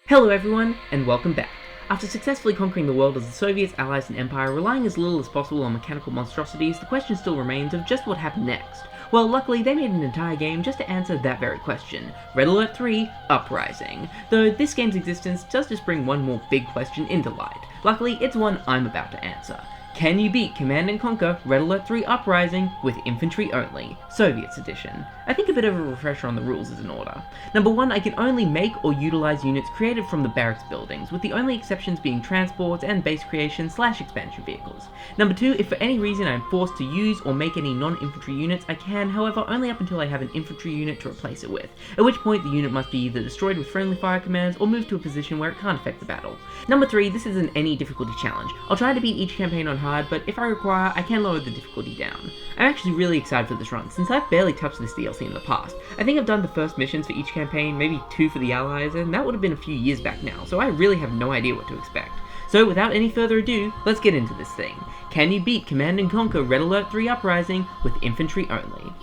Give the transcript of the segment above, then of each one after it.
Hello everyone, and welcome back. After successfully conquering the world as the Soviets, Allies, and Empire, relying as little as possible on mechanical monstrosities, the question still remains of just what happened next. Well, luckily they made an entire game just to answer that very question. Red Alert 3, Uprising. Though this game's existence does just bring one more big question into light. Luckily, it's one I'm about to answer. Can you beat Command & Conquer Red Alert 3 Uprising with Infantry Only, Soviets Edition? I think a bit of a refresher on the rules is in order. Number 1, I can only make or utilize units created from the barracks buildings, with the only exceptions being transports and base creation / expansion vehicles. Number 2, if for any reason I am forced to use or make any non-infantry units, I can, however, only up until I have an infantry unit to replace it with, at which point the unit must be either destroyed with friendly fire commands or moved to a position where it can't affect the battle. Number 3, this isn't any difficulty challenge. I'll try to beat each campaign on hard, but if I require, I can lower the difficulty down. I'm actually really excited for this run, since I've barely touched this DLC in the past. I think I've done the first missions for each campaign, maybe 2 for the Allies, and that would have been a few years back now, so I really have no idea what to expect. So without any further ado, let's get into this thing. Can you beat Command & Conquer Red Alert 3 Uprising with Infantry Only?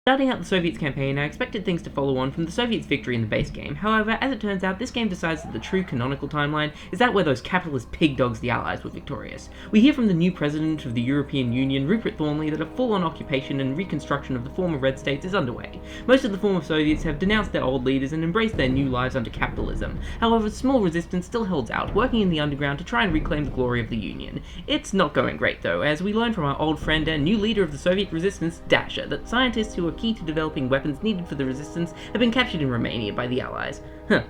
Starting out the Soviets campaign, I expected things to follow on from the Soviets' victory in the base game. However, as it turns out, this game decides that the true canonical timeline is that where those capitalist pig dogs the Allies were victorious. We hear from the new president of the European Union, Rupert Thornley, that a full-on occupation and reconstruction of the former Red States is underway. Most of the former Soviets have denounced their old leaders and embraced their new lives under capitalism. However, small resistance still holds out, working in the underground to try and reclaim the glory of the Union. It's not going great though, as we learn from our old friend and new leader of the Soviet resistance, Dasher, that scientists who are key to developing weapons needed for the resistance have been captured in Romania by the Allies.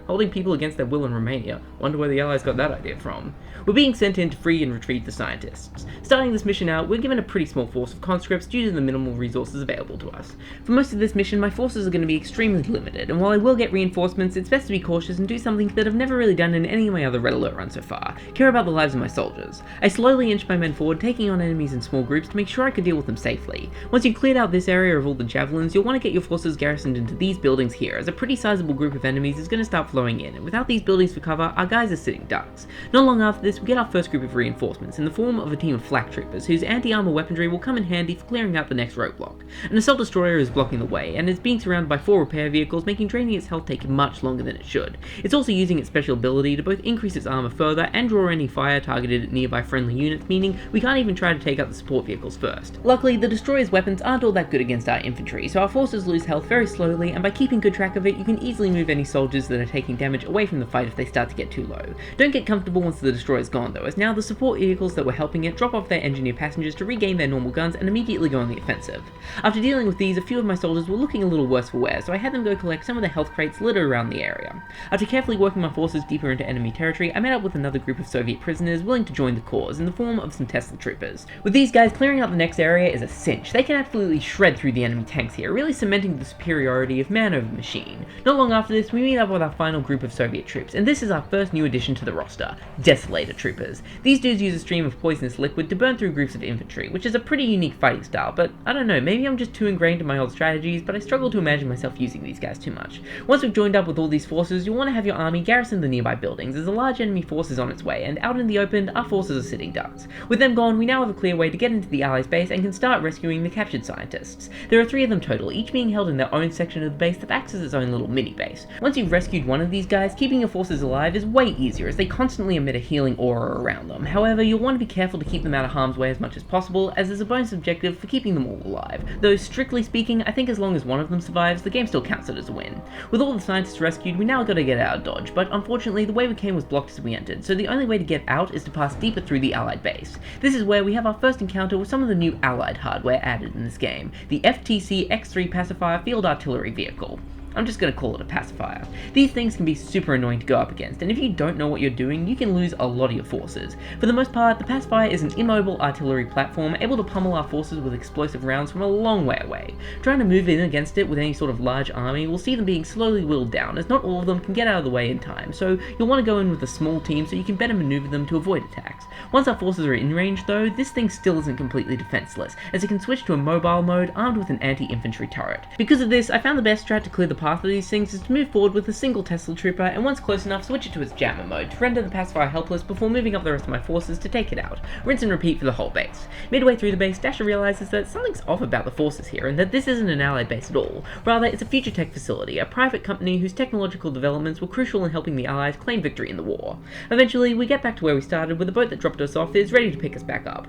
Holding people against their will in Romania. Wonder where the Allies got that idea from. We're being sent in to free and retrieve the scientists. Starting this mission out, we're given a pretty small force of conscripts due to the minimal resources available to us. For most of this mission, my forces are going to be extremely limited, and while I will get reinforcements, it's best to be cautious and do something that I've never really done in any of my other Red Alert runs so far. Care about the lives of my soldiers. I slowly inch my men forward, taking on enemies in small groups to make sure I could deal with them safely. Once you've cleared out this area of all the javelins, you'll want to get your forces garrisoned into these buildings here, as a pretty sizable group of enemies is going to start flowing in, and without these buildings for cover, our guys are sitting ducks. Not long after this, we get our first group of reinforcements in the form of a team of flak troopers, whose anti-armor weaponry will come in handy for clearing out the next roadblock. An assault destroyer is blocking the way, and is being surrounded by 4 repair vehicles, making draining its health take much longer than it should. It's also using its special ability to both increase its armor further and draw any fire targeted at nearby friendly units, meaning we can't even try to take out the support vehicles first. Luckily, the destroyer's weapons aren't all that good against our infantry, so our forces lose health very slowly, and by keeping good track of it, you can easily move any soldiers that are taking damage away from the fight if they start to get too low. Don't get comfortable once the destroyer's gone though, as now the support vehicles that were helping it drop off their engineer passengers to regain their normal guns and immediately go on the offensive. After dealing with these, a few of my soldiers were looking a little worse for wear, so I had them go collect some of the health crates littered around the area. After carefully working my forces deeper into enemy territory, I met up with another group of Soviet prisoners willing to join the cause in the form of some Tesla troopers. With these guys, clearing out the next area is a cinch. They can absolutely shred through the enemy tanks here, really cementing the superiority of man over machine. Not long after this, we meet up with our final group of Soviet troops, and this is our first new addition to the roster, Desolator troopers. These dudes use a stream of poisonous liquid to burn through groups of infantry, which is a pretty unique fighting style, but I don't know, maybe I'm just too ingrained in my old strategies, but I struggle to imagine myself using these guys too much. Once we've joined up with all these forces, you'll want to have your army garrison the nearby buildings, as a large enemy force is on its way, and out in the open, our forces are sitting ducks. With them gone, we now have a clear way to get into the Allies' base and can start rescuing the captured scientists. There are 3 of them total, each being held in their own section of the base that acts as its own little mini-base. Once you've rescued one of these guys, keeping your forces alive is way easier, as they constantly emit a healing aura around them. However, you'll want to be careful to keep them out of harm's way as much as possible, as there's a bonus objective for keeping them all alive. Though, strictly speaking, I think as long as one of them survives, the game still counts it as a win. With all the scientists rescued, we now gotta get out of Dodge, but unfortunately the way we came was blocked as we entered, so the only way to get out is to pass deeper through the Allied base. This is where we have our first encounter with some of the new Allied hardware added in this game, the FTC X3 Pacifier Field Artillery Vehicle. I'm just going to call it a pacifier. These things can be super annoying to go up against, and if you don't know what you're doing, you can lose a lot of your forces. For the most part, the pacifier is an immobile artillery platform able to pummel our forces with explosive rounds from a long way away. Trying to move in against it with any sort of large army will see them being slowly whittled down, as not all of them can get out of the way in time, so you'll want to go in with a small team so you can better maneuver them to avoid attacks. Once our forces are in range though, this thing still isn't completely defenseless, as it can switch to a mobile mode armed with an anti-infantry turret. Because of this, I found the best strat to clear the path of these things is to move forward with a single Tesla trooper, and once close enough, switch it to its jammer mode to render the pacifier helpless before moving up the rest of my forces to take it out. Rinse and repeat for the whole base. Midway through the base, Dasher realizes that something's off about the forces here, and that this isn't an allied base at all. Rather, it's a FutureTech facility, a private company whose technological developments were crucial in helping the Allies claim victory in the war. Eventually, we get back to where we started, where the boat that dropped us off is ready to pick us back up.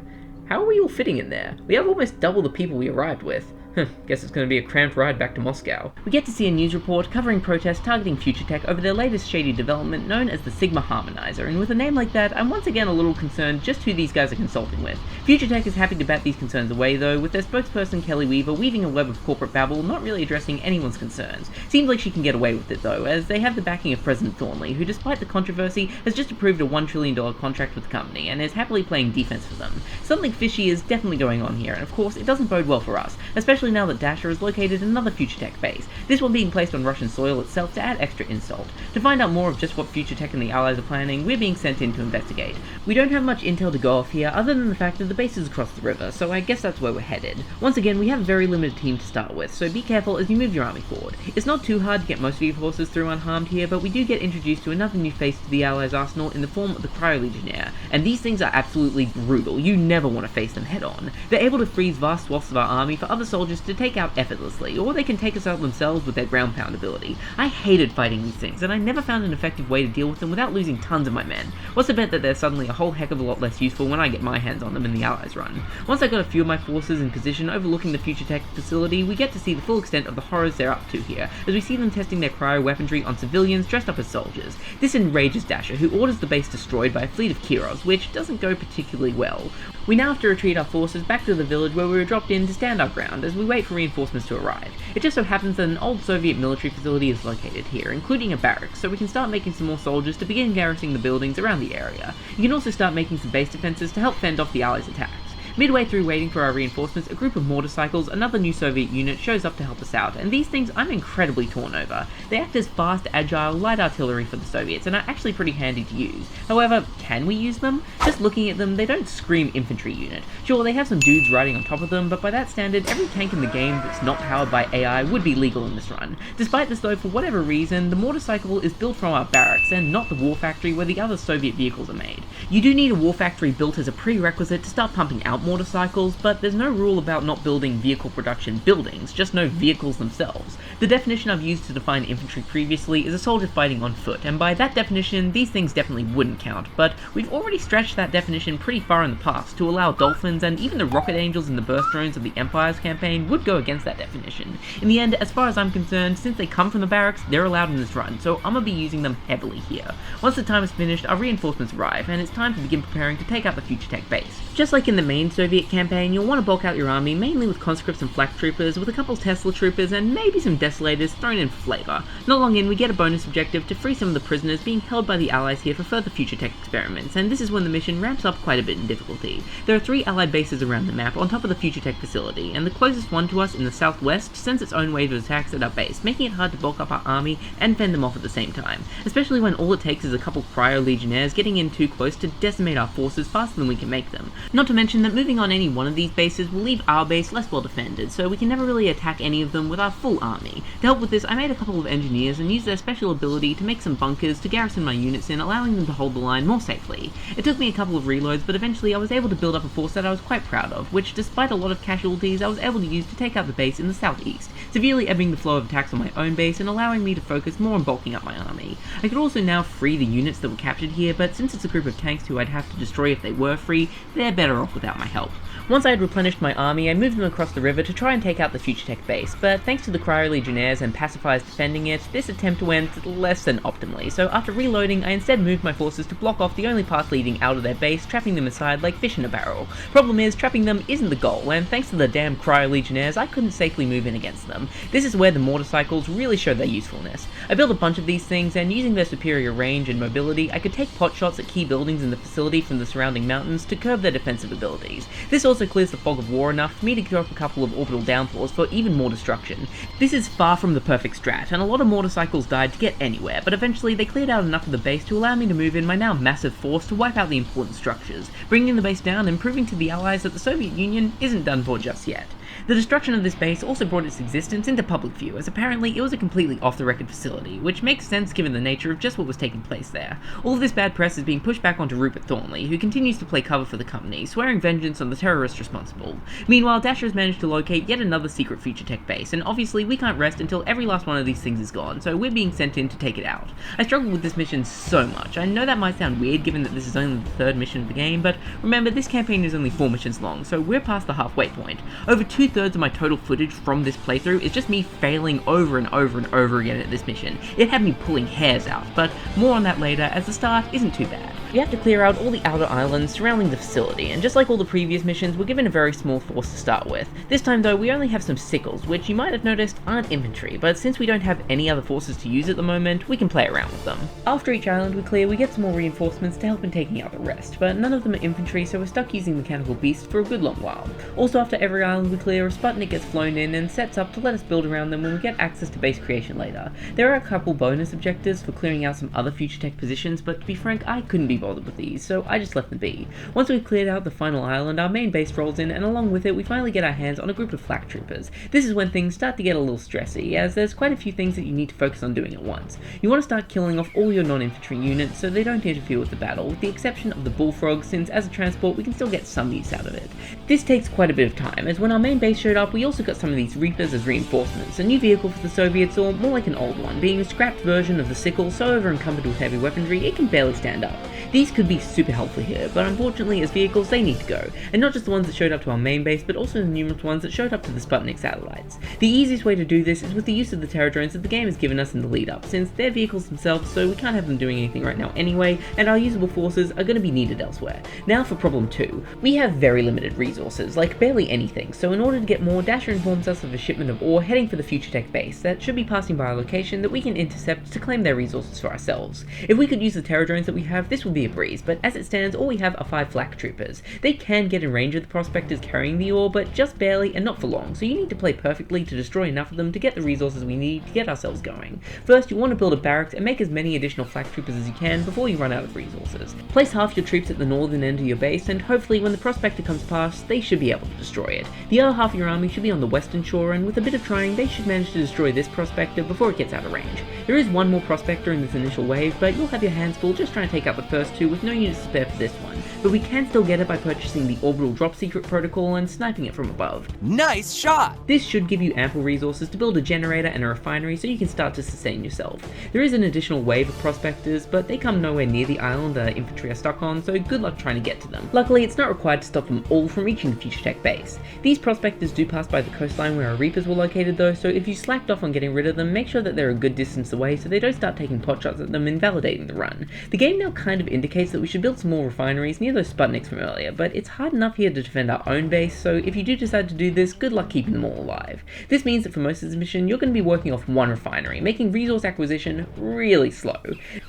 How are we all fitting in there? We have almost double the people we arrived with. Guess it's going to be a cramped ride back to Moscow. We get to see a news report covering protests targeting FutureTech over their latest shady development known as the Sigma Harmonizer, and with a name like that, I'm once again a little concerned just who these guys are consulting with. FutureTech is happy to bat these concerns away though, with their spokesperson Kelly Weaver weaving a web of corporate babble not really addressing anyone's concerns. Seems like she can get away with it though, as they have the backing of President Thornley, who despite the controversy has just approved a $1 trillion contract with the company, and is happily playing defense for them. Something fishy is definitely going on here, and of course it doesn't bode well for us, especially now that Dasher is located in another FutureTech base, this one being placed on Russian soil itself to add extra insult. To find out more of just what FutureTech and the Allies are planning, we're being sent in to investigate. We don't have much intel to go off here other than the fact that the base is across the river, so I guess that's where we're headed. Once again, we have a very limited team to start with, so be careful as you move your army forward. It's not too hard to get most of your forces through unharmed here, but we do get introduced to another new face to the Allies' arsenal in the form of the Cryo-Legionnaire, and these things are absolutely brutal. You never want to face them head on. They're able to freeze vast swaths of our army for other soldiers to take out effortlessly, or they can take us out themselves with their ground pound ability. I hated fighting these things, and I never found an effective way to deal with them without losing tons of my men. What's the bet that they're suddenly a whole heck of a lot less useful when I get my hands on them in the Allies run? Once I got a few of my forces in position overlooking the FutureTech facility, we get to see the full extent of the horrors they're up to here, as we see them testing their cryo weaponry on civilians dressed up as soldiers. This enrages Dasher, who orders the base destroyed by a fleet of Kiros, which doesn't go particularly well. We now have to retreat our forces back to the village where we were dropped in to stand our ground as we wait for reinforcements to arrive. It just so happens that an old Soviet military facility is located here, including a barracks, so we can start making some more soldiers to begin garrisoning the buildings around the area. You can also start making some base defenses to help fend off the Allies' attacks. Midway through waiting for our reinforcements, a group of motorcycles, another new Soviet unit, shows up to help us out, and these things I'm incredibly torn over. They act as fast, agile, light artillery for the Soviets, and are actually pretty handy to use. However, can we use them? Just looking at them, they don't scream infantry unit. Sure, they have some dudes riding on top of them, but by that standard, every tank in the game that's not powered by AI would be legal in this run. Despite this though, for whatever reason, the motorcycle is built from our barracks, and not the war factory where the other Soviet vehicles are made. You do need a war factory built as a prerequisite to start pumping out motorcycles, but there's no rule about not building vehicle production buildings, just no vehicles themselves. The definition I've used to define infantry previously is a soldier fighting on foot, and by that definition, these things definitely wouldn't count, but we've already stretched that definition pretty far in the past to allow dolphins, and even the rocket angels and the burst drones of the Empire's campaign would go against that definition. In the end, as far as I'm concerned, since they come from the barracks, they're allowed in this run, so I'm gonna be using them heavily here. Once the time is finished, our reinforcements arrive, and it's time to begin preparing to take out the FutureTech base. Just like in the main Soviet campaign, you'll want to bulk out your army mainly with conscripts and flak troopers, with a couple Tesla troopers and maybe some desolators thrown in for flavour. Not long in, we get a bonus objective to free some of the prisoners being held by the Allies here for further FutureTech experiments, and this is when the mission ramps up quite a bit in difficulty. There are 3 Allied bases around the map on top of the FutureTech facility, and the closest one to us in the southwest sends its own wave of attacks at our base, making it hard to bulk up our army and fend them off at the same time, especially when all it takes is a couple Cryo-Legionnaires getting in too close to decimate our forces faster than we can make them. Not to mention that moving on any one of these bases will leave our base less well defended, so we can never really attack any of them with our full army. To help with this, I made a couple of engineers and used their special ability to make some bunkers to garrison my units in, allowing them to hold the line more safely. It took me a couple of reloads, but eventually I was able to build up a force that I was quite proud of, which despite a lot of casualties I was able to use to take out the base in the southeast, severely ebbing the flow of attacks on my own base and allowing me to focus more on bulking up my army. I could also now free the units that were captured here, but since it's a group of tanks who I'd have to destroy if they were free, they're better off without my help. Once I had replenished my army, I moved them across the river to try and take out the FutureTech base, but thanks to the Cryo-Legionnaires and pacifiers defending it, this attempt went less than optimally, so after reloading I instead moved my forces to block off the only path leading out of their base, trapping them inside like fish in a barrel. Problem is, trapping them isn't the goal, and thanks to the damn Cryo-Legionnaires, I couldn't safely move in against them. This is where the motorcycles really showed their usefulness. I built a bunch of these things, and using their superior range and mobility, I could take pot shots at key buildings in the facility from the surrounding mountains to curb their defensive abilities. This also clears the fog of war enough for me to drop a couple of orbital downfalls for even more destruction. This is far from the perfect strat, and a lot of motorcycles died to get anywhere, but eventually they cleared out enough of the base to allow me to move in my now massive force to wipe out the important structures, bringing the base down and proving to the Allies that the Soviet Union isn't done for just yet. The destruction of this base also brought its existence into public view, as apparently it was a completely off-the-record facility, which makes sense given the nature of just what was taking place there. All of this bad press is being pushed back onto Rupert Thornley, who continues to play cover for the company, swearing vengeance on the terrorists responsible. Meanwhile, Dasher has managed to locate yet another secret FutureTech base, and obviously we can't rest until every last one of these things is gone, so we're being sent in to take it out. I struggled with this mission so much. I know that might sound weird given that this is only the third mission of the game, but remember, this campaign is only 4 missions long, so we're past the halfway point. Over 2/3 of my total footage from this playthrough is just me failing over and over and over again at this mission. It had me pulling hairs out, but more on that later, as the start isn't too bad. We have to clear out all the outer islands surrounding the facility, and just like all the previous missions, we're given a very small force to start with. This time though, we only have some sickles, which you might have noticed aren't infantry, but since we don't have any other forces to use at the moment, we can play around with them. After each island we clear, we get some more reinforcements to help in taking out the rest, but none of them are infantry, so we're stuck using mechanical beasts for a good long while. Also, after every island we clear, a Sputnik gets flown in and sets up to let us build around them when we get access to base creation later. There are a couple bonus objectives for clearing out some other FutureTech positions, but to be frank, I couldn't be bothered with these, so I just left them be. Once we've cleared out the final island, our main base rolls in, and along with it we finally get our hands on a group of flak troopers. This is when things start to get a little stressy, as there's quite a few things that you need to focus on doing at once. You want to start killing off all your non-infantry units so they don't interfere with the battle, with the exception of the bullfrogs, since as a transport we can still get some use out of it. This takes quite a bit of time, as when our main base showed up we also got some of these Reapers as reinforcements, a new vehicle for the Soviets, or more like an old one, being a scrapped version of the sickle so over encumbered with heavy weaponry it can barely stand up. These could be super helpful here, but unfortunately as vehicles they need to go, and not just the ones that showed up to our main base, but also the numerous ones that showed up to the Sputnik satellites. The easiest way to do this is with the use of the Terror drones that the game has given us in the lead up, since they're vehicles themselves so we can't have them doing anything right now anyway, and our usable forces are going to be needed elsewhere. Now for problem 2. We have very limited resources, like barely anything, so in order to get more, Dasher informs us of a shipment of ore heading for the FutureTech base that should be passing by a location that we can intercept to claim their resources for ourselves. If we could use the Terror drones that we have, this would be a breeze, but as it stands, all we have are 5 flak troopers. They can get in range of the prospectors carrying the ore, but just barely and not for long, so you need to play perfectly to destroy enough of them to get the resources we need to get ourselves going. First, you want to build a barracks and make as many additional flak troopers as you can before you run out of resources. Place half your troops at the northern end of your base, and hopefully when the prospector comes past, they should be able to destroy it. The other half of your army should be on the western shore, and with a bit of trying, they should manage to destroy this prospector before it gets out of range. There is one more prospector in this initial wave, but you'll have your hands full just trying to take out the first 2 with no units to spare for this one, but we can still get it by purchasing the orbital drop secret protocol and sniping it from above. Nice shot! This should give you ample resources to build a generator and a refinery so you can start to sustain yourself. There is an additional wave of prospectors, but they come nowhere near the island the infantry are stuck on, so good luck trying to get to them. Luckily, it's not required to stop them all from reaching the FutureTech base. These prospectors do pass by the coastline where our Reapers were located though, so if you slacked off on getting rid of them, make sure that they're a good distance away so they don't start taking potshots at them, invalidating the run. The game now kind of indicates that we should build some more refineries near those Sputniks from earlier, but it's hard enough here to defend our own base, so if you do decide to do this, good luck keeping them all alive. This means that for most of this mission, you're going to be working off one refinery, making resource acquisition really slow.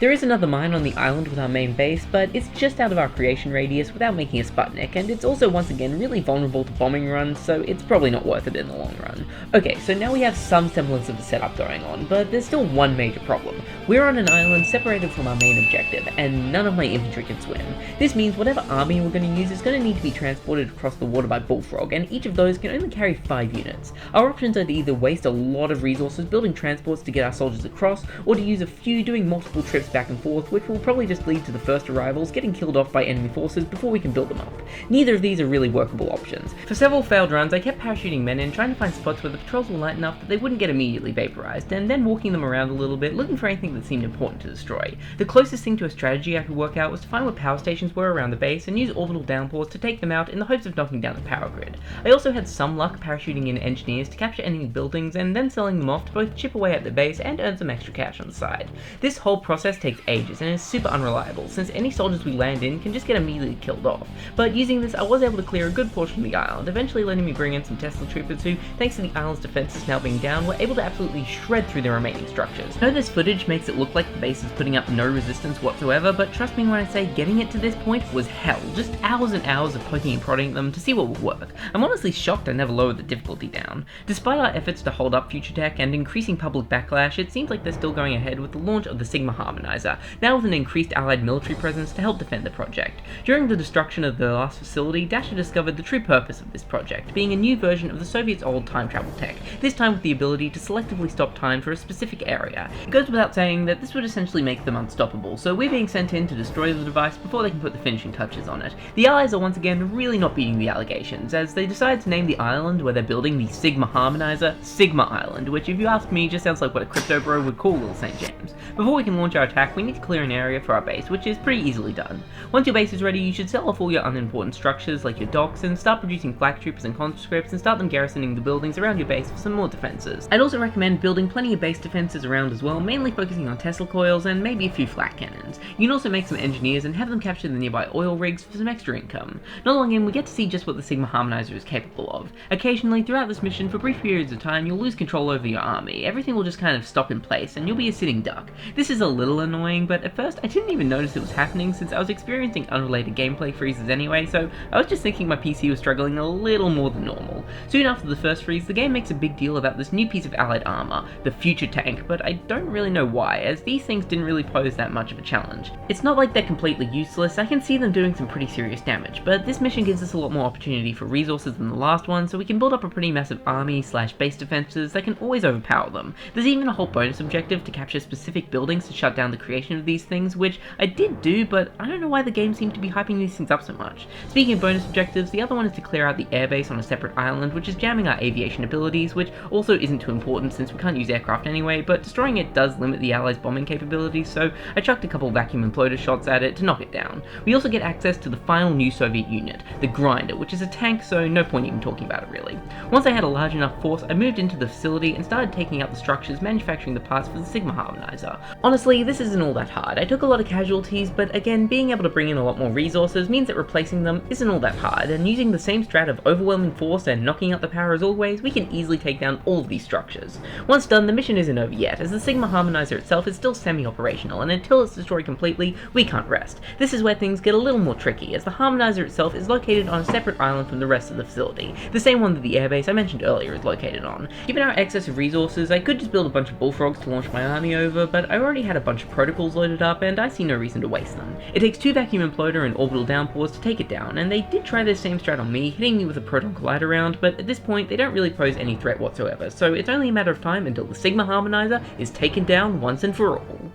There is another mine on the island with our main base, but it's just out of our creation radius without making a Sputnik, and it's also once again really vulnerable to bombing runs, so it's probably not worth it in the long run. Okay, so now we have some semblance of a setup going on, but there's still one major problem. We're on an island separated from our main objective, and none of my infantry can swim. This means whatever army we're going to use is going to need to be transported across the water by bullfrog, and each of those can only carry 5 units. Our options are to either waste a lot of resources building transports to get our soldiers across, or to use a few doing multiple trips back and forth, which will probably just lead to the first arrivals getting killed off by enemy forces before we can build them up. Neither of these are really workable options. For several failed runs, I kept parachuting men in, trying to find spots where the patrols were light enough that they wouldn't get immediately vaporized, and then walking them around a little bit, looking for anything that seemed important to destroy. The closest thing to a strategy I could work out was to find where power stations were around the base and use orbital downpours to take them out in the hopes of knocking down the power grid. I also had some luck parachuting in engineers to capture enemy buildings and then selling them off to both chip away at the base and earn some extra cash on the side. This whole process takes ages and is super unreliable, since any soldiers we land in can just get immediately killed off, but using this I was able to clear a good portion of the island, eventually letting me bring in some Tesla troopers who, thanks to the island's defenses now being down, were able to absolutely shred through the remaining structures. I know this footage makes it look like the base is putting up no resistance whatsoever, but trust me when I say getting it to this point was hell. Just hours and hours of poking and prodding them to see what would work. I'm honestly shocked I never lowered the difficulty down. Despite our efforts to hold up FutureTech and increasing public backlash, it seems like they're still going ahead with the launch of the Sigma Harmonizer, now with an increased allied military presence to help defend the project. During the destruction of the last facility, Dasher discovered the true purpose of this project, being a new version of the Soviets' old time travel tech, this time with the ability to selectively stop time for a specific area. It goes without saying that this would essentially make them unstoppable, so we're being sent in to destroy the device before they can put the finishing touches on it. The Allies are once again really not beating the allegations, as they decide to name the island where they're building the Sigma Harmonizer Sigma Island, which if you ask me just sounds like what a crypto bro would call Little St. James. Before we can launch our attack, we need to clear an area for our base, which is pretty easily done. Once your base is ready, you should sell off all your unimportant structures like your docks and start producing flak troopers and conscripts and start them garrisoning the buildings around your base for some more defenses. I'd also recommend building plenty of base defenses around as well, mainly focusing on Tesla coils and maybe a few flak cannons. You can also make some engineers and have them capture the nearby oil rigs for some extra income. Not long in, we get to see just what the Sigma Harmonizer is capable of. Occasionally, throughout this mission, for brief periods of time, you'll lose control over your army. Everything will just kind of stop in place, and you'll be a sitting duck. This is a little annoying, but at first I didn't even notice it was happening since I was experiencing unrelated gameplay freezes anyway, so I was just thinking my PC was struggling a little more than normal. Soon after the first freeze, the game makes a big deal about this new piece of allied armor, the FutureTech, but I don't really know why, as these things didn't really pose that much of a challenge. It's not like they're completely useless, I can see them doing some pretty serious damage, but this mission gives us a lot more opportunity for resources than the last one, so we can build up a pretty massive army slash base defenses that can always overpower them. There's even a whole bonus objective to capture specific buildings to shut down the creation of these things, which I did do, but I don't know why the game seemed to be hyping these things up so much. Speaking of bonus objectives, the other one is to clear out the airbase on a separate island, which is jamming our aviation abilities, which also isn't too important since we can't use aircraft anyway, but destroying it does limit the Allies' bombing capabilities, so I chucked a couple vacuum imploder shots at it to knock it down. We also get access to the final new Soviet unit, the Grinder, which is a tank, so no point even talking about it really. Once I had a large enough force, I moved into the facility and started taking out the structures manufacturing the parts for the Sigma Harmonizer. Honestly, this isn't all that hard. I took a lot of casualties, but again, being able to bring in a lot more resources means that replacing them isn't all that hard, and using the same strat of overwhelming force and knocking out the power as always, we can easily take down all of these structures. Once done, the mission isn't over yet, as the Sigma Harmonizer itself is still semi-operational, and until it's destroyed completely, we can't rest. This is where things get a little more tricky, as the Harmonizer itself is located on a separate island from the rest of the facility, the same one that the airbase I mentioned earlier is located on. Given our excess of resources, I could just build a bunch of bullfrogs to launch my army over, but I already had a bunch of protocols loaded up, and I see no reason to waste them. It takes 2 vacuum imploder and orbital downpours to take it down, and they did try this same strat on me, hitting me with a proton collider round, but at this point they don't really pose any threat whatsoever, so it's only a matter of time until the Sigma Harmonizer is taken down once and for all.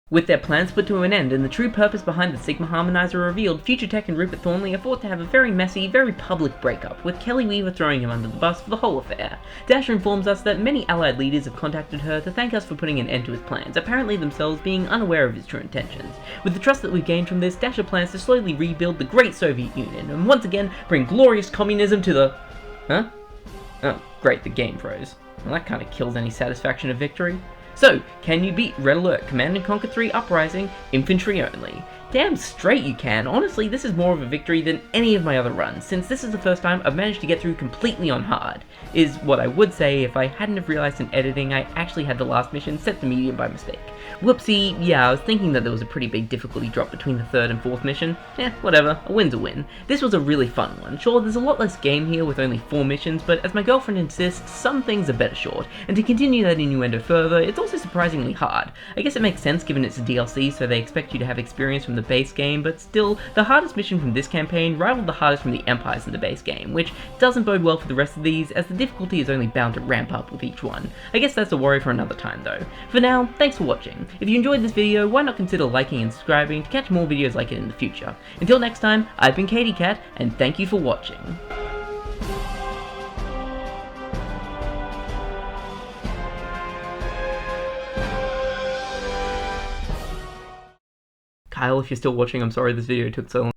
With their plans put to an end and the true purpose behind the Sigma Harmonizer revealed, FutureTech and Rupert Thornley are thought to have a very messy, very public breakup, with Kelly Weaver throwing him under the bus for the whole affair. Dasher informs us that many Allied leaders have contacted her to thank us for putting an end to his plans, apparently themselves being unaware of his true intentions. With the trust that we've gained from this, Dasher plans to slowly rebuild the great Soviet Union, and once again bring glorious communism to the... Huh? Oh, great, the game froze. Well, that kinda kills any satisfaction of victory. So, can you beat Red Alert Command & Conquer 3 Uprising Infantry Only? Damn straight you can. Honestly, this is more of a victory than any of my other runs, since this is the first time I've managed to get through completely on hard, is what I would say if I hadn't have realized in editing I actually had the last mission set to medium by mistake. Whoopsie, yeah, I was thinking that there was a pretty big difficulty drop between the 3rd and 4th mission. Whatever, a win's a win. This was a really fun one. Sure, there's a lot less game here with only 4 missions, but as my girlfriend insists, some things are better short, and to continue that innuendo further, it's also surprisingly hard. I guess it makes sense given it's a DLC, so they expect you to have experience from the base game, but still, the hardest mission from this campaign rivaled the hardest from the Empires in the base game, which doesn't bode well for the rest of these, as the difficulty is only bound to ramp up with each one. I guess that's a worry for another time though. For now, thanks for watching. If you enjoyed this video, why not consider liking and subscribing to catch more videos like it in the future. Until next time, I've been Katie Cat, and thank you for watching. Kyle, if you're still watching, I'm sorry this video took so long.